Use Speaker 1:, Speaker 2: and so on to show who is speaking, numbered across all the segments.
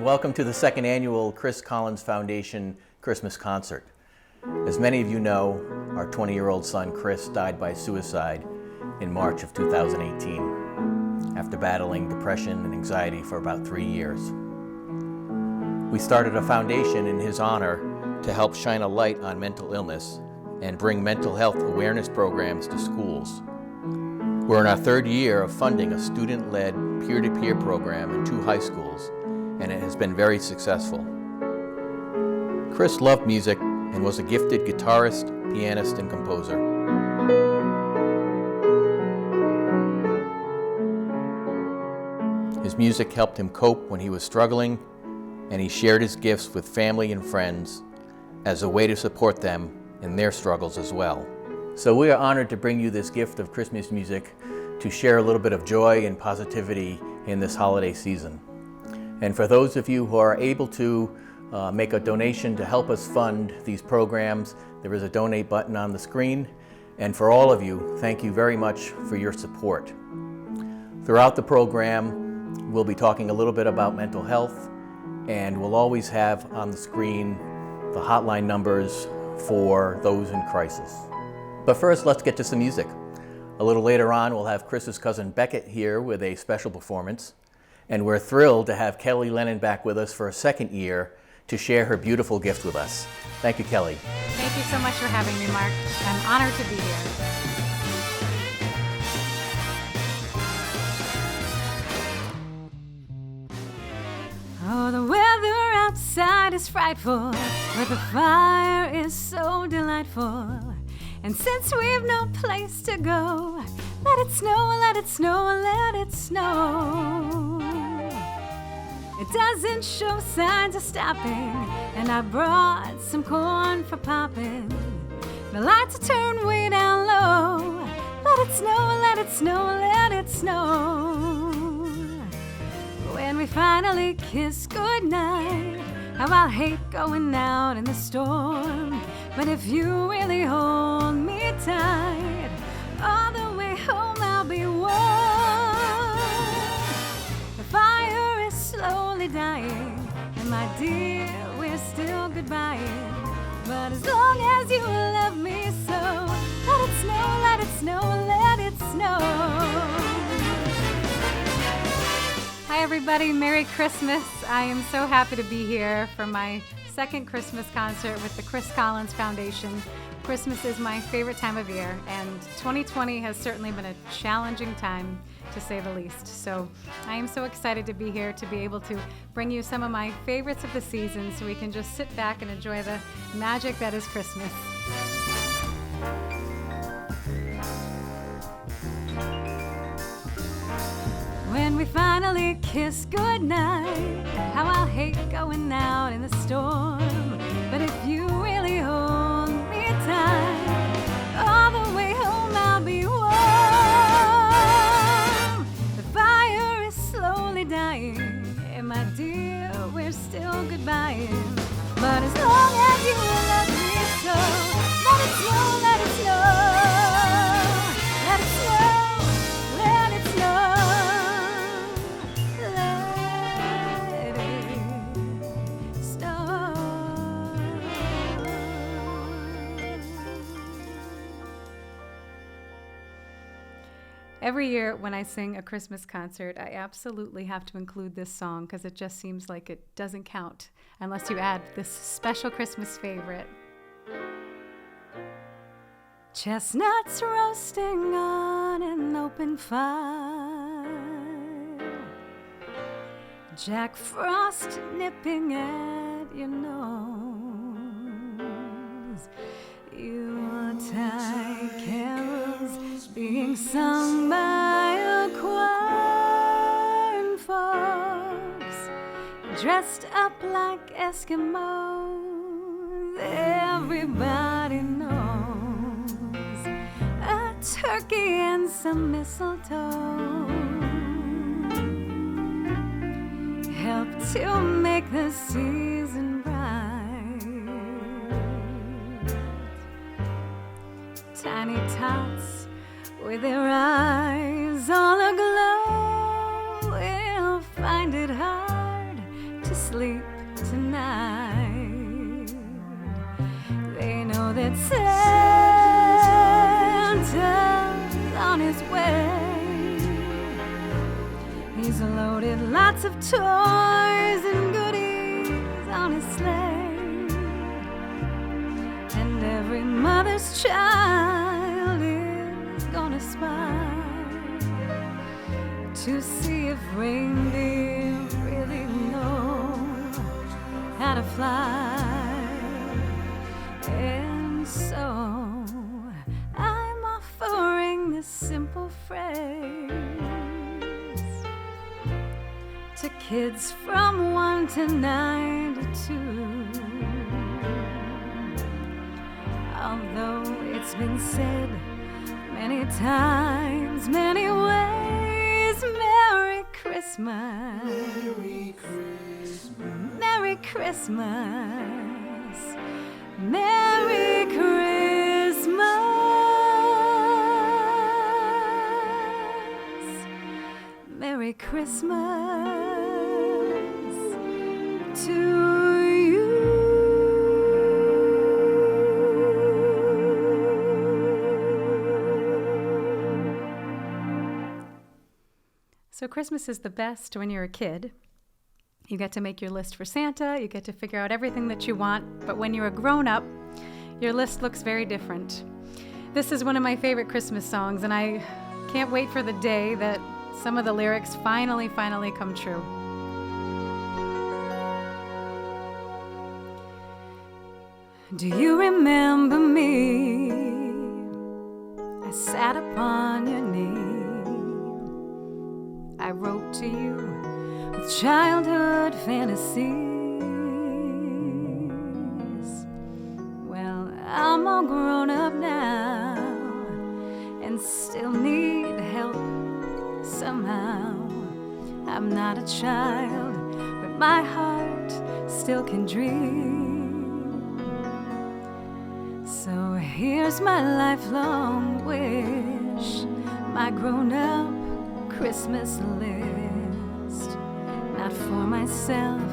Speaker 1: Welcome to the second annual Chris Collins Foundation Christmas Concert. As many of you know, our 20-year-old son Chris died by suicide in March of 2018 after battling depression and anxiety for about 3 years. We started a foundation in his honor to help shine a light on mental illness and bring mental health awareness programs to schools. We're in our third year of funding a student-led peer-to-peer program in 2 high schools, and it has been very successful. Chris loved music and was a gifted guitarist, pianist, and composer. His music helped him cope when he was struggling, and he shared his gifts with family and friends as a way to support them in their struggles as well. So we are honored to bring you this gift of Christmas music to share a little bit of joy and positivity in this holiday season. And for those of you who are able to make a donation to help us fund these programs, there is a donate button on the screen. And for all of you, thank you very much for your support. Throughout the program, we'll be talking a little bit about mental health, and we'll always have on the screen the hotline numbers for those in crisis. But first, let's get to some music. A little later on, we'll have Chris's cousin Beckett here with a special performance. And we're thrilled to have Kelly Lennon back with us for a second year to share her beautiful gift with us. Thank you, Kelly.
Speaker 2: Thank you so much for having me, Mark. I'm honored to be here. Oh, the weather outside is frightful, but the fire is so delightful. And since we've no place to go, let it snow, let it snow, let it snow. It doesn't show signs of stopping, and I brought some corn for popping. The lights are turned way down low. Let it snow, let it snow, let it snow. When we finally kiss goodnight, how I'll hate going out in the storm. But if you really hold me tight, all the way home I'll be warm. The fire is slowly dying, and my dear, we're still goodbying. But as long as you love me so, let it snow, let it snow, let it snow. Hi everybody, Merry Christmas. I am so happy to be here for my second Christmas concert with the Chris Collins Foundation. Christmas is my favorite time of year, and 2020 has certainly been a challenging time, to say the least. So I am so excited to be here to be able to bring you some of my favorites of the season so we can just sit back and enjoy the magic that is Christmas. When we finally kiss goodnight, how I'll hate going out in the storm. But if you really hold me tight, all the way home I'll be warm. The fire is slowly dying, and my dear, we're still goodbying. But as long as you love me so, let it snow, let it snow. Let it snow, let it snow. Every year when I sing a Christmas concert, I absolutely have to include this song because it just seems like it doesn't count unless you add this special Christmas favorite. Chestnuts roasting on an open fire, Jack Frost nipping at your nose, Yuletide carols being sung by a choir, and folks dressed up like Eskimos. Everybody knows a turkey and some mistletoe help to make the season bright. Tiny tots with their eyes all aglow will find it hard to sleep tonight. They know that Santa's on his way. He's loaded lots of toys and goodies on his sleigh, and every mother's child is gonna smile to see if reindeer really know how to fly. And so I'm offering this simple phrase to kids from 1 to 9 to 2. Although it's been said many times, many ways, Merry Christmas. Merry Christmas. Merry Christmas. Merry Christmas. Merry Christmas to you. So Christmas is the best when you're a kid. You get to make your list for Santa, you get to figure out everything that you want, but when you're a grown-up, your list looks very different. This is one of my favorite Christmas songs, and I can't wait for the day that some of the lyrics finally come true. Do you remember me? I sat upon your knee. I wrote to you with childhood fantasies. Well, I'm all grown up now and still need help somehow. I'm not a child, but my heart still can dream. So here's my lifelong wish, my grown-up Christmas list. Not for myself,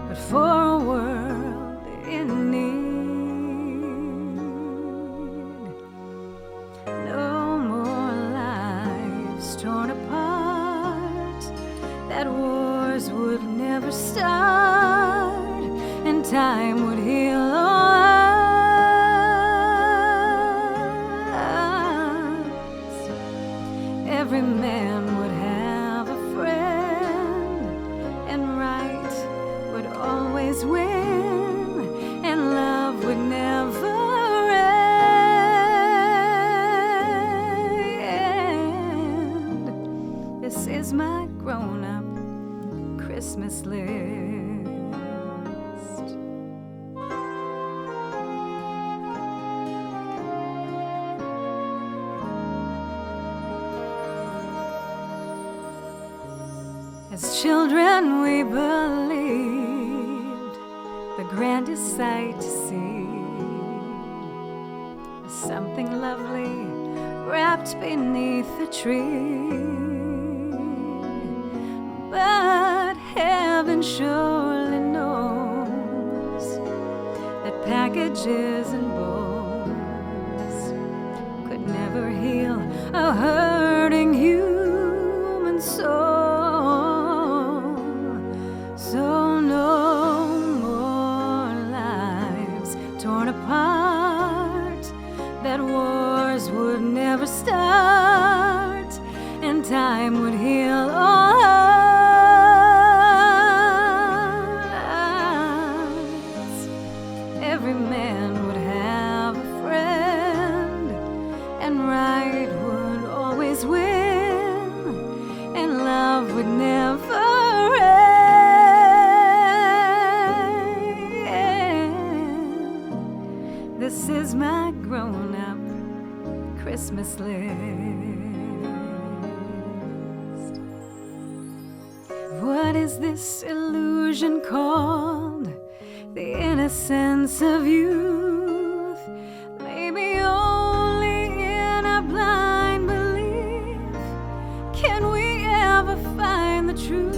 Speaker 2: but for a world in need. No more lives torn apart, that wars would never start, and time would heal all us. Every man would have a friend, and right would always win, and love would never end. This is my grown-up Christmas list. As children we believed the grandest sight to see was something lovely wrapped beneath the tree. But heaven surely knows that packages and bows could never heal a hurting human soul. So no more lives torn apart, that wars would never start, and time would heal all us. Every man would have a friend, and right would always win, and love would never end. This is my grown-up Christmas list. What is this illusion called? The innocence of youth. Maybe only in our blind belief can we ever find the truth.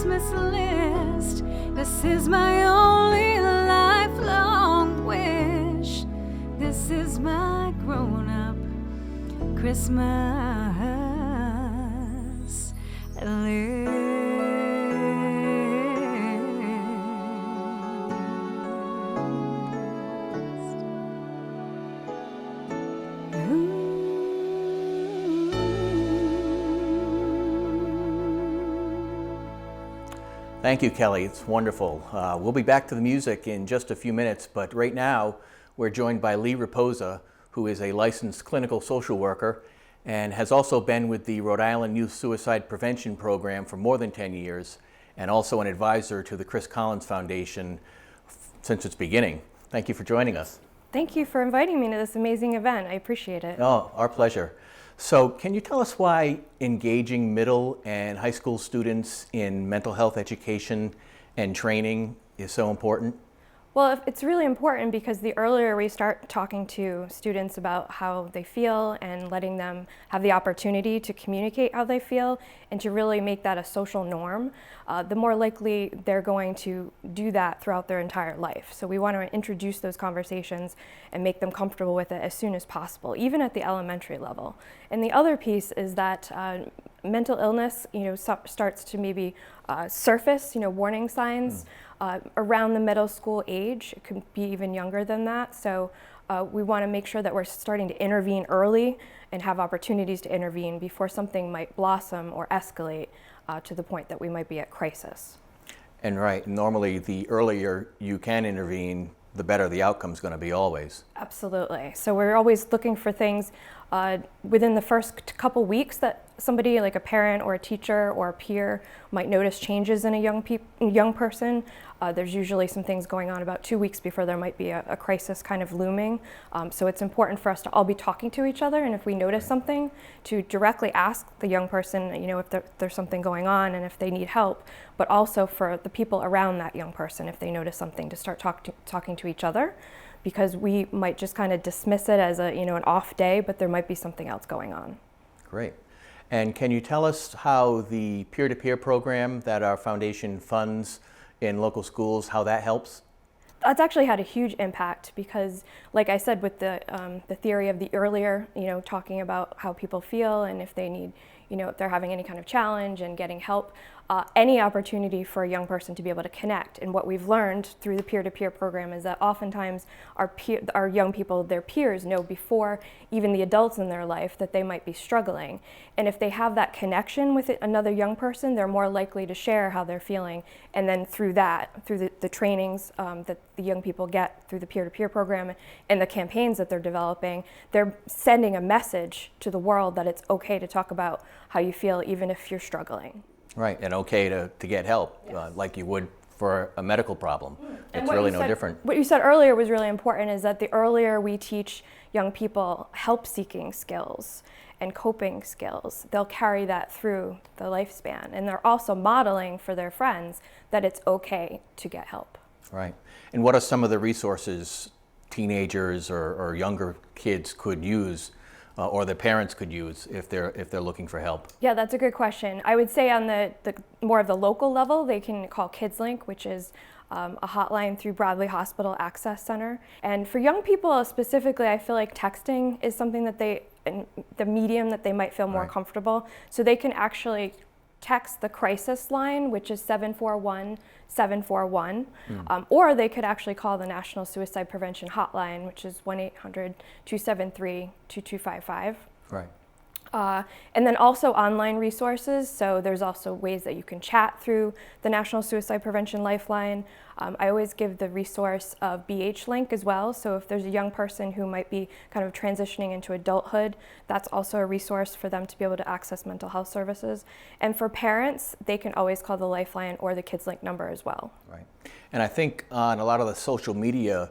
Speaker 2: Christmas list. This is my only lifelong wish. This is my grown-up Christmas list.
Speaker 1: Thank you, Kelly. It's wonderful. We'll be back to the music in just a few minutes, but right now we're joined by Lee Raposa, who is a licensed clinical social worker and has also been with the Rhode Island Youth Suicide Prevention Program for more than 10 years, and also an advisor to the Chris Collins Foundation since its beginning. Thank you for joining us.
Speaker 3: Thank you for inviting me to this amazing event. I appreciate it.
Speaker 1: Oh, our pleasure. So can you tell us why engaging middle and high school students in mental health education and training is so important?
Speaker 3: Well, it's really important because the earlier we start talking to students about how they feel and letting them have the opportunity to communicate how they feel and to really make that a social norm, the more likely they're going to do that throughout their entire life. So we want to introduce those conversations and make them comfortable with it as soon as possible, even at the elementary level. And the other piece is that mental illness, starts to maybe surface, warning signs. Around the middle school age. It could be even younger than that. So we want to make sure that we're starting to intervene early and have opportunities to intervene before something might blossom or escalate to the point that we might be at crisis.
Speaker 1: And right, normally the earlier you can intervene, the better the outcome's going to be always.
Speaker 3: Absolutely. So we're always looking for things within the first couple weeks that somebody like a parent or a teacher or a peer might notice changes in a young person. There's usually some things going on about 2 weeks before there might be a crisis kind of looming. So it's important for us to all be talking to each other, and if we notice something, to directly ask the young person, if there's something going on and if they need help, but also for the people around that young person, if they notice something, to start talking to each other, because we might just kind of dismiss it as an off day, but there might be something else going on.
Speaker 1: Great. And can you tell us how the peer-to-peer program that our foundation funds in local schools, how that helps?
Speaker 3: That's actually had a huge impact because, like I said, with the theory of the earlier, talking about how people feel and if they need, if they're having any kind of challenge and getting help, any opportunity for a young person to be able to connect. And what we've learned through the peer-to-peer program is that oftentimes our young people, their peers, know before even the adults in their life that they might be struggling. And if they have that connection with another young person, they're more likely to share how they're feeling. And then through the trainings that the young people get through the peer-to-peer program and the campaigns that they're developing, they're sending a message to the world that it's okay to talk about how you feel even if you're struggling.
Speaker 1: Right, and okay to get help,
Speaker 3: Yes.
Speaker 1: like you would for a medical problem.
Speaker 3: And
Speaker 1: It's really no different.
Speaker 3: What you said earlier was really important, is that the earlier we teach young people help-seeking skills and coping skills, they'll carry that through the lifespan. And they're also modeling for their friends that it's okay to get help.
Speaker 1: Right. And what are some of the resources teenagers or younger kids could use or their parents could use if they're looking for help?
Speaker 3: Yeah, that's a good question. I would say on the more of the local level, they can call KidsLink, which is a hotline through Bradley Hospital Access Center. And for young people specifically, I feel like texting is something that the medium that they might feel more
Speaker 1: Right.
Speaker 3: comfortable. So they can actually text the crisis line, which is 741-741, or they could actually call the National Suicide Prevention Hotline, which is 1-800-273-2255.
Speaker 1: Right.
Speaker 3: And then also online resources. So there's also ways that you can chat through the National Suicide Prevention Lifeline. I always give the resource of BH-Link as well. So if there's a young person who might be kind of transitioning into adulthood, that's also a resource for them to be able to access mental health services. And for parents, they can always call the Lifeline or the KidsLink number as well.
Speaker 1: Right. And I think on a lot of the social media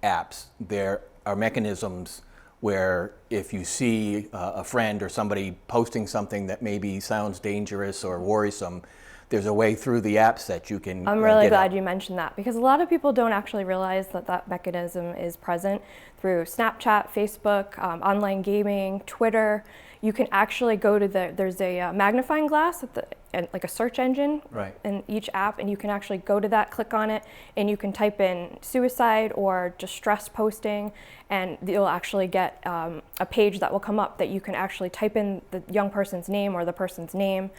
Speaker 1: apps, there are mechanisms where if you see a friend or somebody posting something that maybe sounds dangerous or worrisome, there's a way through the apps that you can
Speaker 3: I'm really
Speaker 1: get
Speaker 3: glad
Speaker 1: help.
Speaker 3: you mentioned that, because a lot of people don't actually realize that that mechanism is present through Snapchat, Facebook, online gaming, Twitter. you can actually go to there's a magnifying glass and like a search engine
Speaker 1: Right.
Speaker 3: in each app, and you can actually go to that, click on it, and you can type in suicide or distress posting, and you'll actually get a page that will come up that you can actually type in the young person's name or the person's name,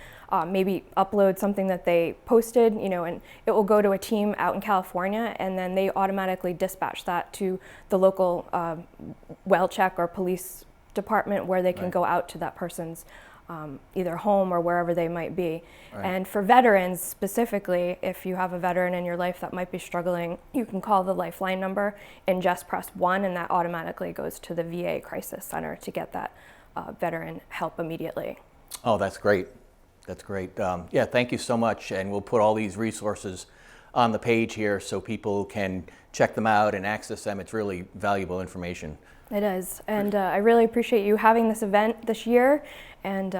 Speaker 3: maybe upload something that they posted, and it will go to a team out in California, and then they automatically dispatch that to the local well check or police department where they can
Speaker 1: Right.
Speaker 3: go out to that person's either home or wherever they might be.
Speaker 1: Right.
Speaker 3: And for veterans specifically, if you have a veteran in your life that might be struggling, you can call the Lifeline number and just press 1, and that automatically goes to the VA Crisis Center to get that veteran help immediately.
Speaker 1: Oh, that's great. That's great. Yeah, thank you so much. And we'll put all these resources on the page here so people can check them out and access them. It's really valuable information.
Speaker 3: It is, and I really appreciate you having this event this year and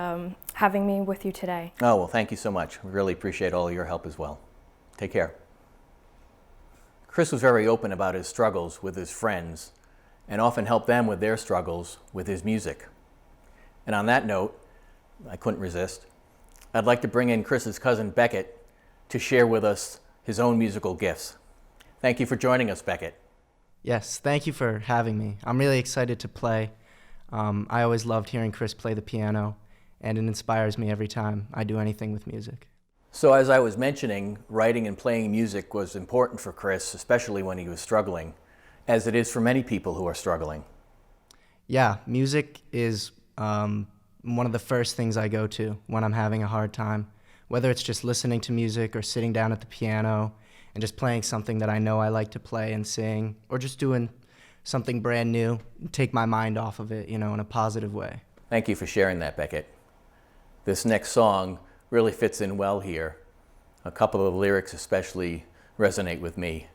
Speaker 3: having me with you today.
Speaker 1: Oh, well, thank you so much. We really appreciate all your help as well. Take care. Chris was very open about his struggles with his friends and often helped them with their struggles with his music. And on that note, I couldn't resist. I'd like to bring in Chris's cousin Beckett to share with us his own musical gifts. Thank you for joining us, Beckett.
Speaker 4: Yes, thank you for having me. I'm really excited to play. I always loved hearing Chris play the piano, and it inspires me every time I do anything with music.
Speaker 1: So as I was mentioning, writing and playing music was important for Chris, especially when he was struggling, as it is for many people who are struggling.
Speaker 4: Yeah, music is one of the first things I go to when I'm having a hard time, whether it's just listening to music or sitting down at the piano and just playing something that I know I like to play and sing, or just doing something brand new, take my mind off of it, in a positive way.
Speaker 1: Thank you for sharing that, Beckett. This next song really fits in well here. A couple of lyrics especially resonate with me.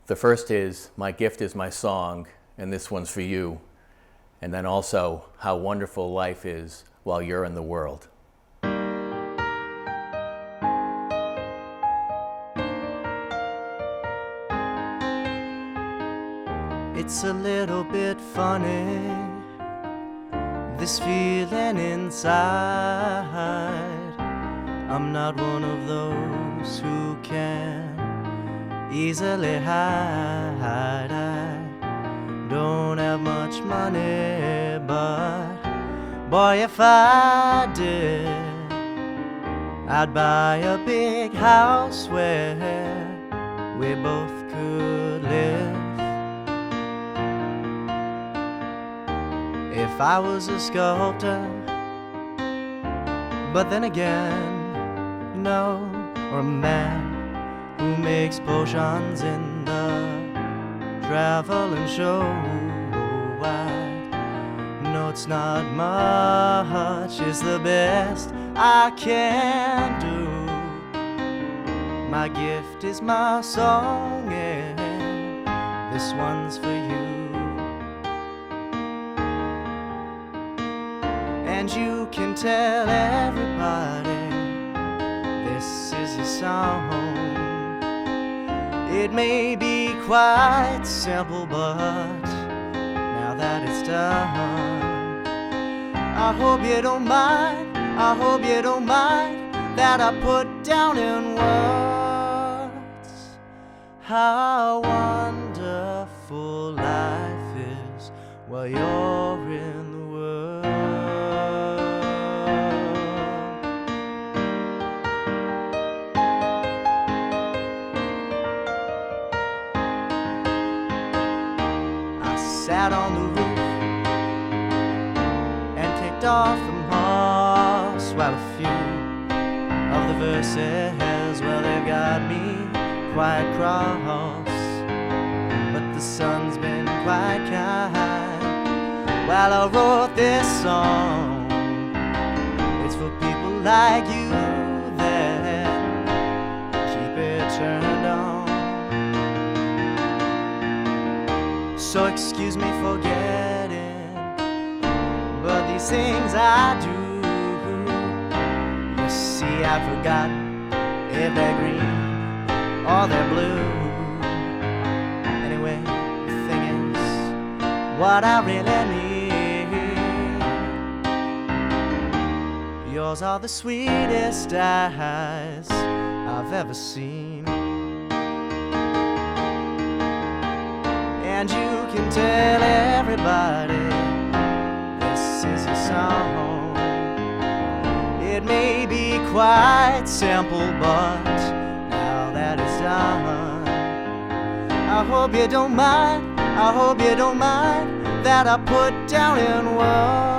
Speaker 1: The first is, "My gift is my song, and this one's for you." And then also, "How wonderful life is while you're in the world."
Speaker 4: It's a little bit funny, this feeling inside. I'm not one of those who can easily hide. I don't have much money, but boy, if I did, I'd buy a big house where we both could live. If I was a sculptor, but then again, or a man who makes potions in the traveling show. I know it's not much, it's the best I can do. My gift is my song, and this one's for you. And you can tell everybody this is your song. It may be quite simple, but now that it's done, I hope you don't mind, that I put down in words how wonderful life is while you're in the world. Sat on the roof and kicked off the moss, while a few of the verses, well, they've got me quite cross. But the sun's been quite kind while I wrote this song. It's for people like you that keep it turned on. So excuse me for getting, but these things I do, you see, I forgot if they're green or they're blue. Anyway, the thing is, what I really need yours are the sweetest eyes I've ever seen. And you can tell everybody this is a song. It may be quite simple, but now that it's done, I hope you don't mind, I hope you don't mind that I put down in words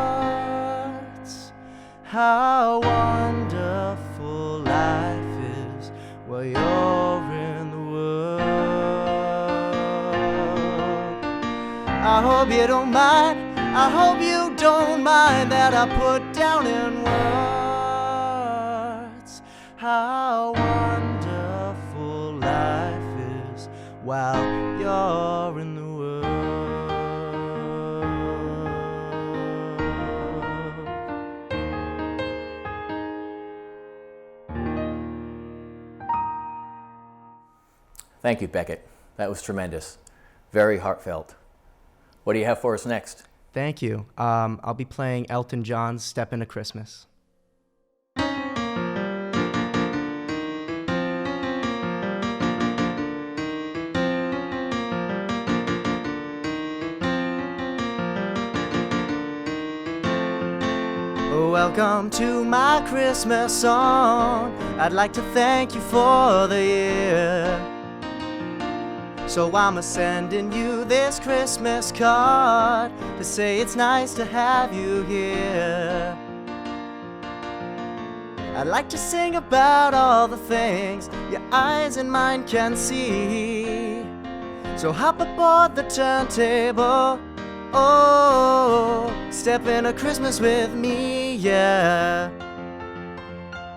Speaker 4: how wonderful life is while you're in the world. I hope you don't mind, I hope you don't mind that I put down in words how wonderful life is while you're in the world.
Speaker 1: Thank you, Beckett. That was tremendous. Very heartfelt. What do you have for us next?
Speaker 4: Thank you. I'll be playing Elton John's Step Into Christmas. Welcome to my Christmas song. I'd like to thank you for the year. So I'm sending you this Christmas card to say it's nice to have you here. I'd like to sing about all the things your eyes and mine can see. So hop aboard the turntable. Oh, step into Christmas with me, yeah.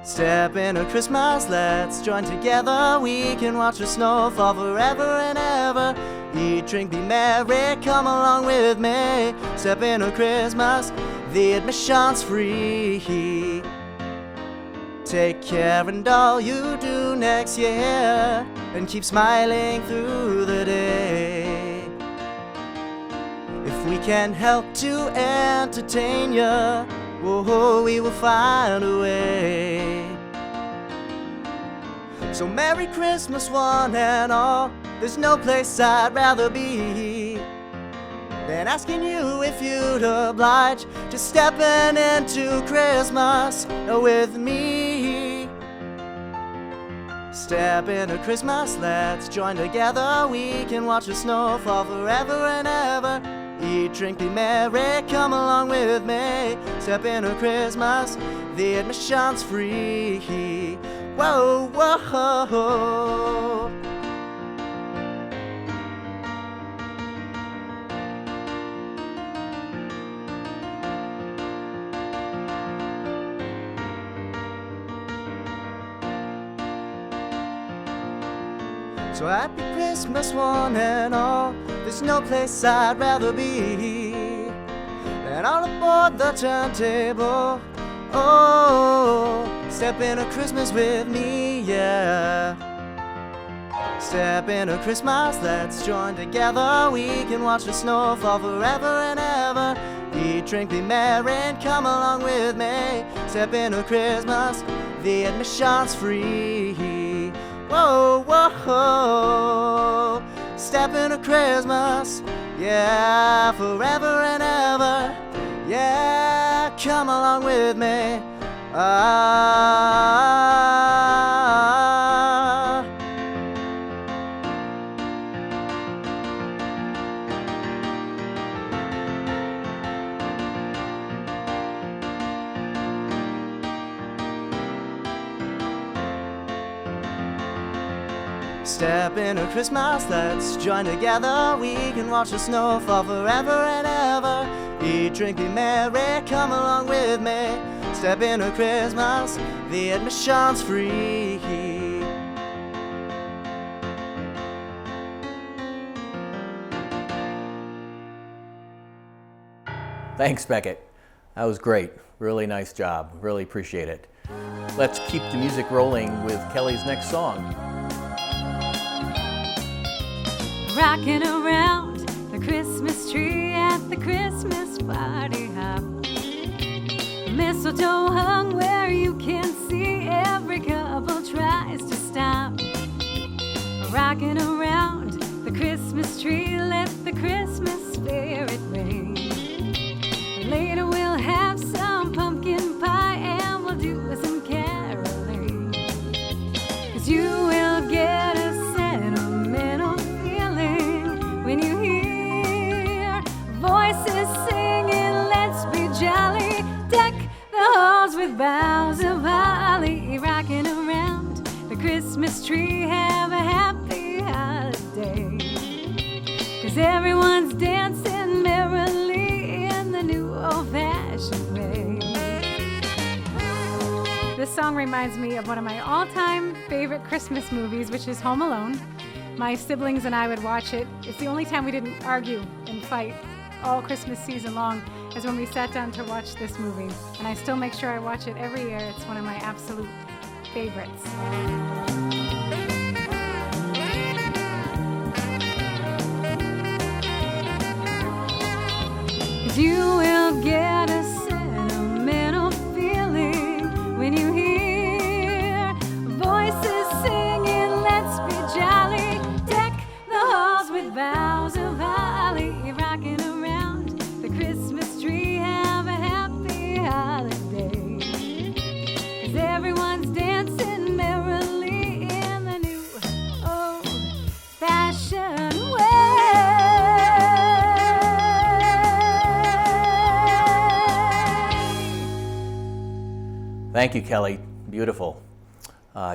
Speaker 4: Step into Christmas, let's join together. We can watch the snow fall forever and ever. Eat, drink, be merry, come along with me. Step into Christmas, the admission's free. Take care and all you do next year, and keep smiling through the day. If we can help to entertain you, oh, we will find a way. So Merry Christmas one and all. There's no place I'd rather be than asking you if you'd oblige to stepping into Christmas with me. Step into Christmas, let's join together. We can watch the snow fall forever and ever. Eat, drink, be merry, come along with me. Step into Christmas, the admission's free. Whoa, whoa. So happy Christmas one and all. There's no place I'd rather be than all aboard the turntable. Oh, step into Christmas with me, yeah. Step into Christmas, let's join together. We can watch the snow fall forever and ever. Eat, drink, be merry, and come along with me. Step into Christmas, the admission's free. Whoa, whoa, step into Christmas, yeah, forever and ever, yeah, come along with me. Step into Christmas, let's join together. We can watch the snow fall forever and ever. Eat, drink, be merry, come along with me. Step into Christmas, the admission's free.
Speaker 1: Thanks, Beckett. That was great. Really nice job. Really appreciate it. Let's keep the music rolling with Kelly's next song.
Speaker 2: Rocking around the Christmas tree at the Christmas party hop. mistletoe hung where you can see every couple tries to stop rocking around the Christmas tree. Let the Christmas spirit ring. Later we'll have some pumpkin pie and we'll do some caroling. 'Cause you will get a sentimental feeling when you hear voices singing, let's be jolly. Deck the halls with boughs of holly, rocking around the Christmas tree. Have a happy holiday, 'cause everyone's dancing merrily in the new old-fashioned way. This song reminds me of one of my all-time favorite Christmas movies, which is Home Alone. My siblings and I would watch it. It's the only time we didn't argue and fight all Christmas season long is when we sat down to watch this movie. And I still make sure I watch it every year. It's one of my absolute favorites. 'Cause you will get a sentimental feeling when you hear voices singing, let's be jolly. Deck the halls with boughs of holly, rocking around the Christmas tree. Have a happy holiday, 'cause everyone's dancing merrily in the new old-fashioned way.
Speaker 1: Thank you, Kelly. Beautiful.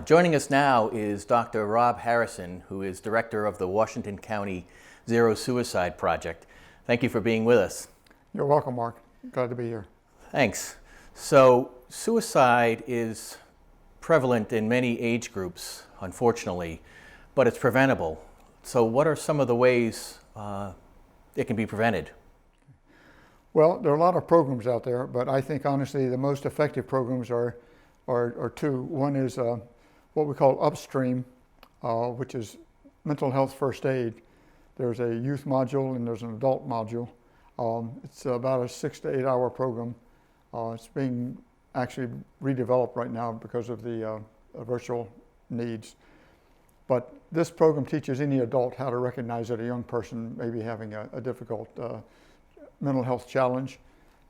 Speaker 1: Joining us now is Dr. Rob Harrison, who is director of the Washington County Zero Suicide Project. Thank you for being with us.
Speaker 5: You're welcome, Mark. Glad to be here.
Speaker 1: Thanks. So, suicide is prevalent in many age groups, unfortunately, but it's preventable. So, what are some of the ways it can be prevented?
Speaker 5: Well, there are a lot of programs out there, but I think honestly the most effective programs are two. One is what we call Upstream, which is mental health first aid. There's a youth module and there's an adult module. It's about a 6 to 8 hour program. It's being actually redeveloped right now because of the virtual needs. But this program teaches any adult how to recognize that a young person may be having a difficult mental health challenge,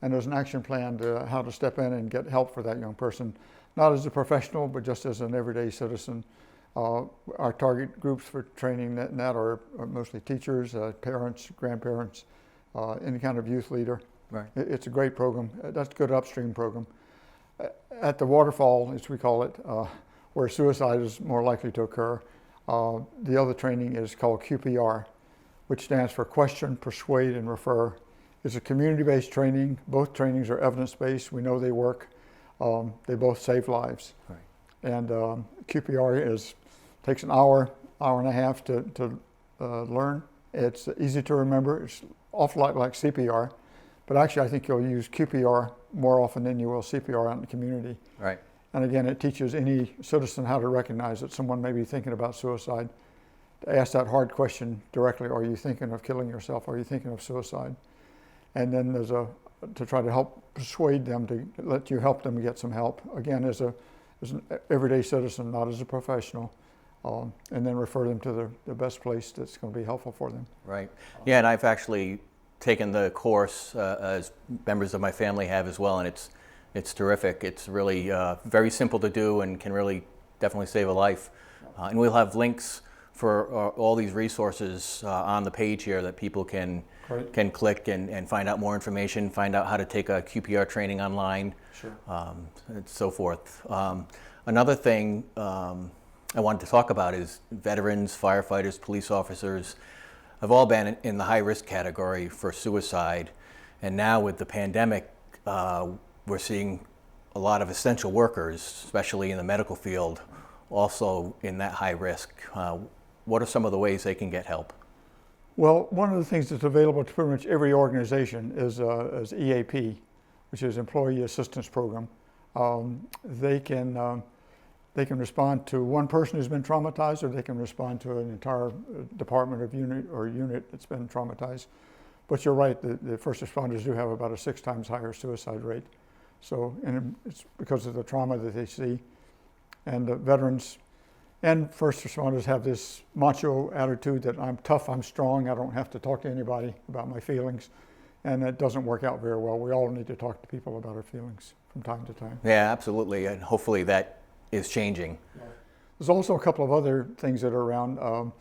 Speaker 5: and there's an action plan to how to step in and get help for that young person, not as a professional, but just as an everyday citizen. Our target groups for training that are mostly teachers, parents, grandparents, any kind of youth leader.
Speaker 1: Right.
Speaker 5: It's a great program. That's a good upstream program. At the waterfall, as we call it, where suicide is more likely to occur, the other training is called QPR, which stands for Question, Persuade, and Refer. It's a community-based training. Both trainings are evidence-based. We know they work. They both save lives.
Speaker 1: Right.
Speaker 5: And QPR takes an hour and a half to learn. It's easy to remember. It's awful lot like CPR, but actually I think you'll use QPR more often than you will CPR out in the community.
Speaker 1: Right.
Speaker 5: And again, it teaches any citizen how to recognize that someone may be thinking about suicide. To ask that hard question directly: are you thinking of killing yourself? Are you thinking of suicide? And then there's to try to help persuade them to let you help them get some help. Again, as an everyday citizen, not as a professional, and then refer them to the best place that's going to be helpful for them.
Speaker 1: Right. Yeah, and I've actually taken the course as members of my family have as well, and it's terrific. It's really very simple to do and can really definitely save a life. And we'll have links for all these resources on the page here that people can click and find out more information, find out how to take a QPR training online,
Speaker 5: Sure.
Speaker 1: And so forth. Another thing I wanted to talk about is veterans, firefighters, police officers have all been in the high risk category for suicide. And now with the pandemic, we're seeing a lot of essential workers, especially in the medical field, also in that high risk. What are some of the ways they can get help?
Speaker 5: Well, one of the things that's available to pretty much every organization is EAP, which is Employee Assistance Program. They can respond to one person who's been traumatized, or they can respond to an entire department of unit that's been traumatized. But you're right, the first responders do have about a 6 times higher suicide rate. So, and it's because of the trauma that they see. And veterans and first responders have this macho attitude that I'm tough, I'm strong, I don't have to talk to anybody about my feelings. And it doesn't work out very well. We all need to talk to people about our feelings from time to time.
Speaker 1: Yeah, absolutely. And hopefully that is changing.
Speaker 5: There's also a couple of other things that are around.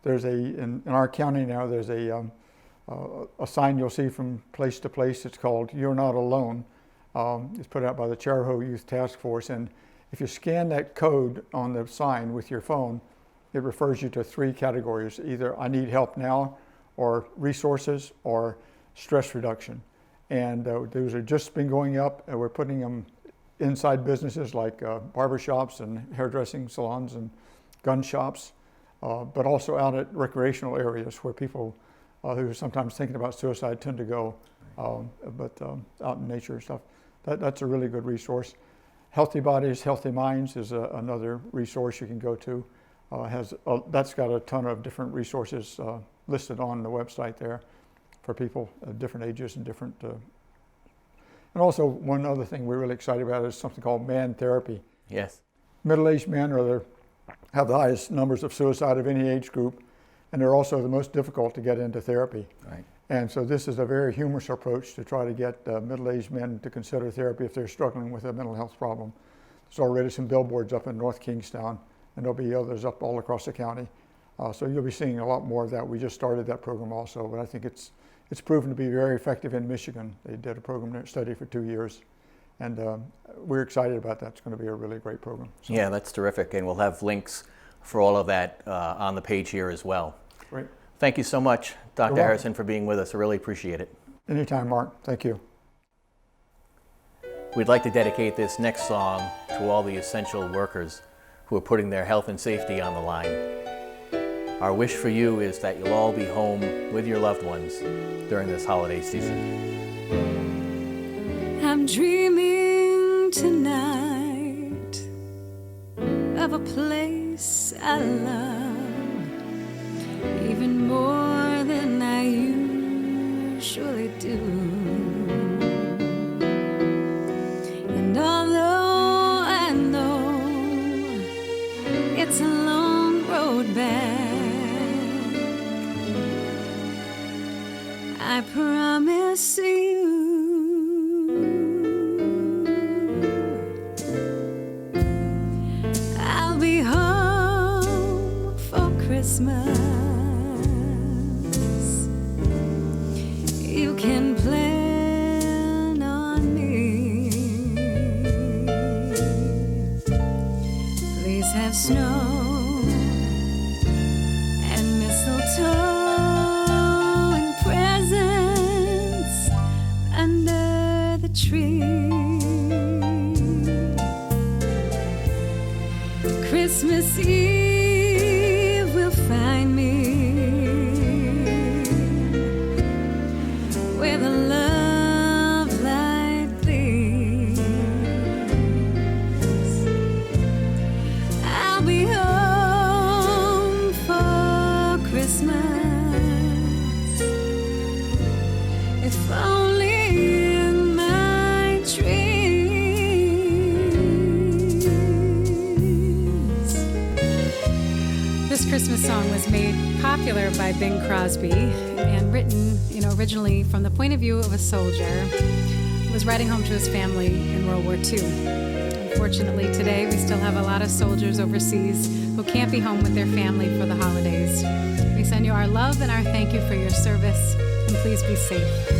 Speaker 5: There's in our county now, there's a sign you'll see from place to place. It's called You're Not Alone. It's put out by the Chariho Youth Task Force. And if you scan that code on the sign with your phone, it refers you to 3 categories. Either I need help now, or resources, or stress reduction. And those have just been going up, and we're putting them inside businesses like barbershops and hairdressing salons and gun shops, but also out at recreational areas where people who are sometimes thinking about suicide tend to go, but out in nature and stuff. That's a really good resource. Healthy Bodies, Healthy Minds is another resource you can go to. That's got a ton of different resources listed on the website there for people of different ages and different. And also one other thing we're really excited about is something called Man Therapy.
Speaker 1: Yes.
Speaker 5: Middle-aged men have the highest numbers of suicide of any age group, and they're also the most difficult to get into therapy.
Speaker 1: Right.
Speaker 5: And so this is a very humorous approach to try to get middle-aged men to consider therapy if they're struggling with a mental health problem. There's already some billboards up in North Kingstown, and there'll be others up all across the county. So you'll be seeing a lot more of that. We just started that program also, but I think it's proven to be very effective in Michigan. They did a program study for 2 years, and we're excited about that. It's going to be a really great program. So.
Speaker 1: Yeah, that's terrific, and we'll have links for all of that on the page here as well.
Speaker 5: Great.
Speaker 1: Thank you so much, Dr.
Speaker 5: You're
Speaker 1: Harrison, for being with us. I really appreciate it.
Speaker 5: Anytime, Mark. Thank you.
Speaker 1: We'd like to dedicate this next song to all the essential workers who are putting their health and safety on the line. Our wish for you is that you'll all be home with your loved ones during this holiday season.
Speaker 2: I'm dreaming tonight of a place I love even more than I usually do. And although I know it's a long road back, I promise you I'll be home for Christmas. You can plan on me. Please have snow and mistletoe and presents under the tree. Christmas Eve will find me where the love light gleams. I'll be home for Christmas, if only in my dreams. This Christmas song was made popular by Bing Crosby and written, originally from the point of view of a soldier who was riding home to his family in World War II. Unfortunately, today we still have a lot of soldiers overseas who can't be home with their family for the holidays. We send you our love and our thank you for your service, and please be safe.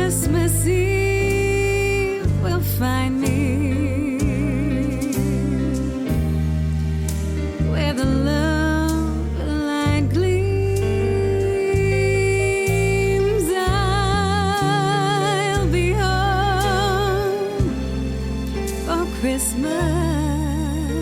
Speaker 2: Christmas Eve will find me where the love light gleams. I'll be home for Christmas,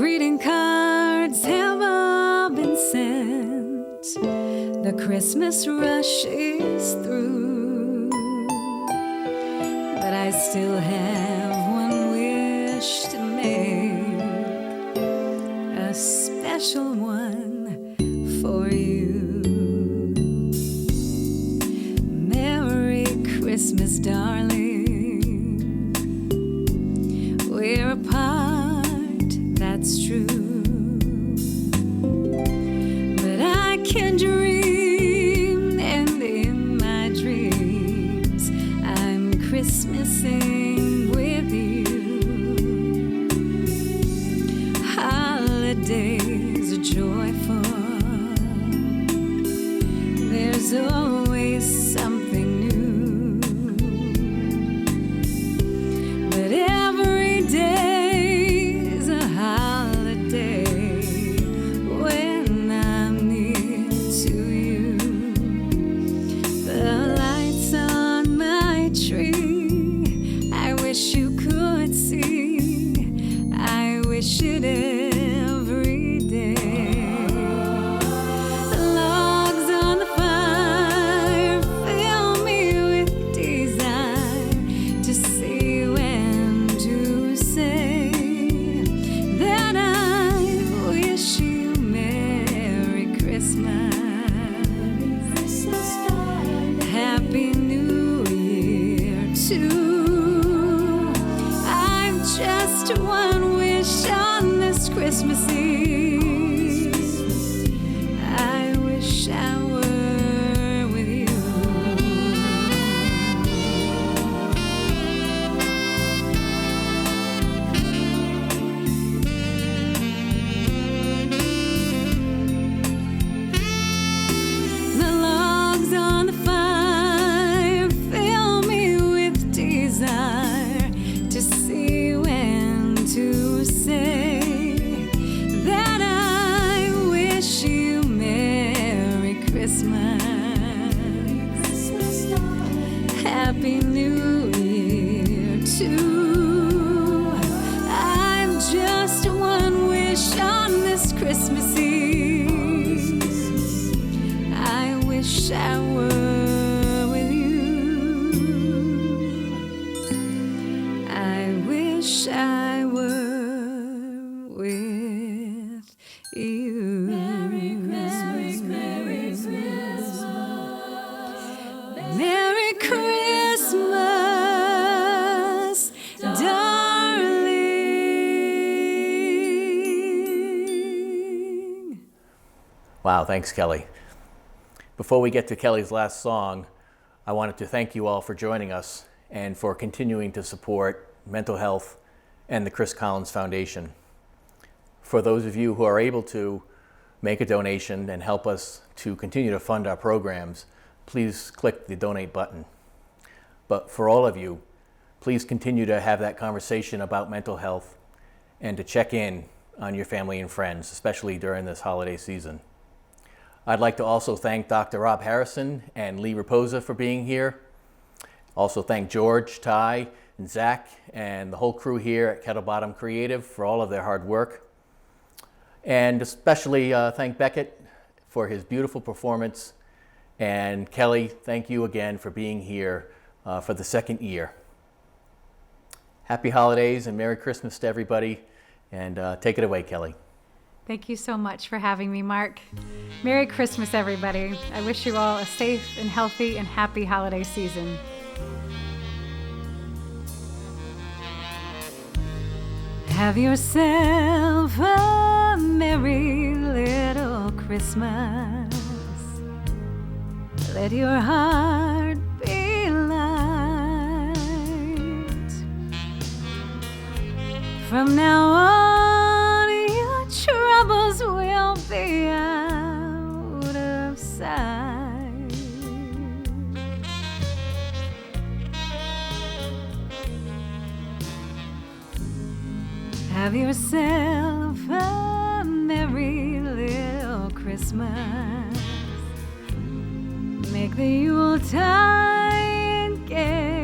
Speaker 2: Greeting cards have all been sent. The Christmas rush is through. But I still have one wish to make, a special one for you. Merry Christmas, darling. We're apart, that's true. But I can dream, and in my dreams, I'm Christmasing with you. Holidays are joyful. There's always something new. But every day is a holiday when I'm near to you. The lights on my tree, I wish you could see. I wish it every day. Logs on the fire fill me with desire to see when to say that I wish you Merry Christmas. Happy New Year too. I've just one wish on this Christmas Eve. I wish I were with you. The logs on the fire fill me with desire to see when to say that I wish you Merry Christmas. Happy New Year too. I've just one wish on this Christmas Eve. I wish I were with you. I wish I were with you. Merry Christmas, Merry Christmas. Merry Christmas, darling.
Speaker 1: Wow, thanks, Kelly. Before we get to Kelly's last song, I wanted to thank you all for joining us and for continuing to support mental health and the Chris Collins Foundation. For those of you who are able to make a donation and help us to continue to fund our programs, please click the donate button. But for all of you, please continue to have that conversation about mental health and to check in on your family and friends, especially during this holiday season. I'd like to also thank Dr. Rob Harrison and Lee Raposa for being here. Also thank George, Ty, and Zach, and the whole crew here at Kettle Bottom Creative for all of their hard work. And especially thank Beckett for his beautiful performance. And Kelly, thank you again for being here for the second year. Happy holidays and Merry Christmas to everybody. And take it away, Kelly.
Speaker 2: Thank you so much for having me, Mark. Merry Christmas, everybody. I wish you all a safe and healthy and happy holiday season. Have yourself a merry little Christmas. Let your heart be light. From now on, your troubles will be out of sight. Have yourself a merry little Christmas. Make the Yuletide gay.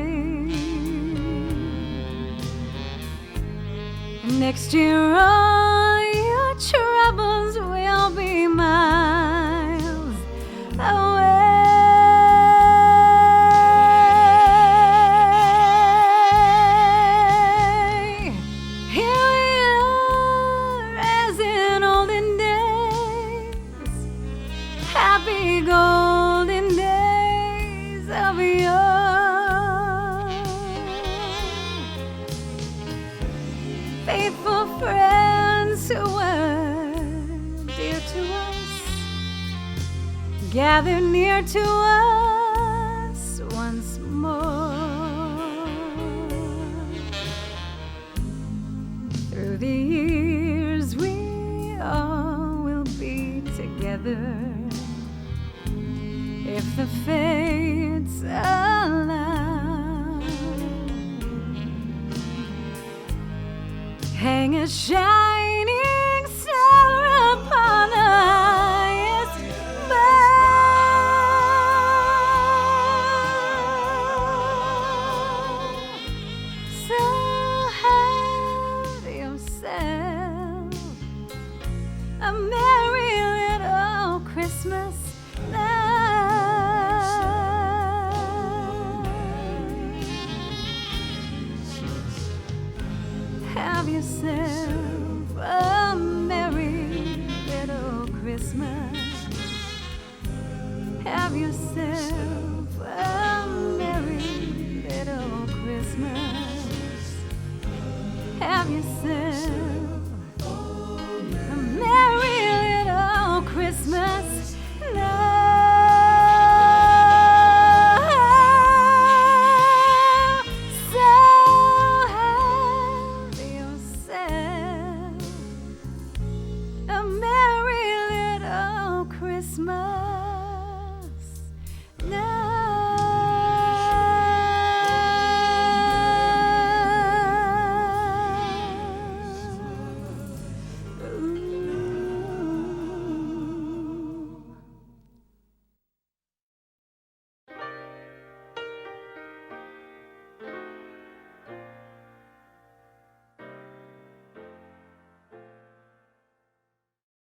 Speaker 2: Next year all gather near to us once more. Through the years we all will be together, if the fates allow. Hang a shining star upon the highest bough. So have yourself a merry little Christmas now.